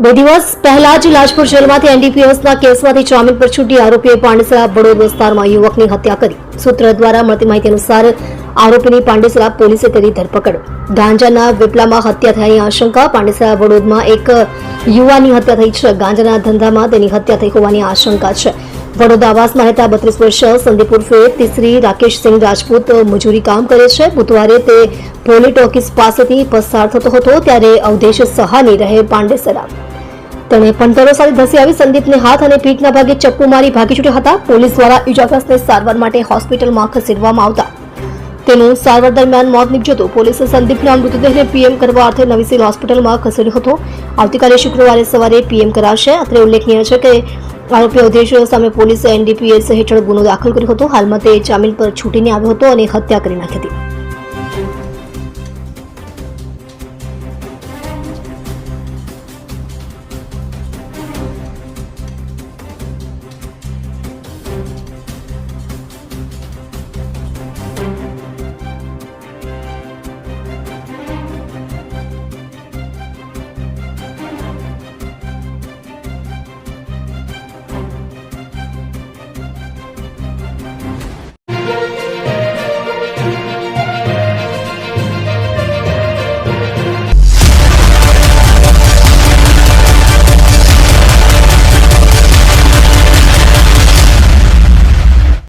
બે દિવસ પહેલા જ લાજપુર જેલમાંથી એનડીપીએસના કેસમાંથી જામીન પર છૂટી આરોપીએ પાંડેસરા બડોદ વિસ્તારમાં યુવકની હત્યા કરી. સૂત્ર દ્વારા મળતી માહિતી અનુસાર આરોપીની પાંડેસરા પોલીસે કરી ધરપકડ. ગાંજાના વેપલામાં હત્યા થયાની આશંકા. પાંડેસરા બડોદમાં એક યુવાનની હત્યા થઈ છે. ગાંજાના ધંધામાં તેની હત્યા થઈ હોવાની આશંકા છે. વડોદરા આવાસમાં રહેતા 32 વર્ષીય સંદીપ ઉર્ફે તીસરી રાકેશસિંહ રાજપૂત મજૂરી કામ કરે છે. બુધવારે તે પોલી ટોકીસ પાસેથી પસાર થતો હતો ત્યારે અવધેશ સહાની રહે પાંડેસરા. તેણે પંતરો સાથે ધસી આવી સંદીપને હાથ અને પીઠના ભાગે ચપ્પુ મારી ભાગી છૂટ્યા હતા. પોલીસ દ્વારા ઇજાગ્રસ્તને સારવાર માટે હોસ્પિટલમાં ખસેડવામાં આવતા તેનું સારવાર દરમિયાન મોત નીપજ્યું હતું. પોલીસે સંદીપના મૃતદેહને પીએમ કરવા અર્થે નવી સિવિલ હોસ્પિટલમાં ખસેડ્યો હતો. આવતીકાલે શુક્રવારે સવારે પીએમ કરાશે. અત્રે ઉલ્લેખનીય છે કે આરોપી અવધેશ સામે પોલીસે એનડીપીએસ હેઠળ ગુનો દાખલ કર્યો હતો. હાલમાં તે જામીન પર છૂટીને આવ્યો હતો અને હત્યા કરી નાખી હતી.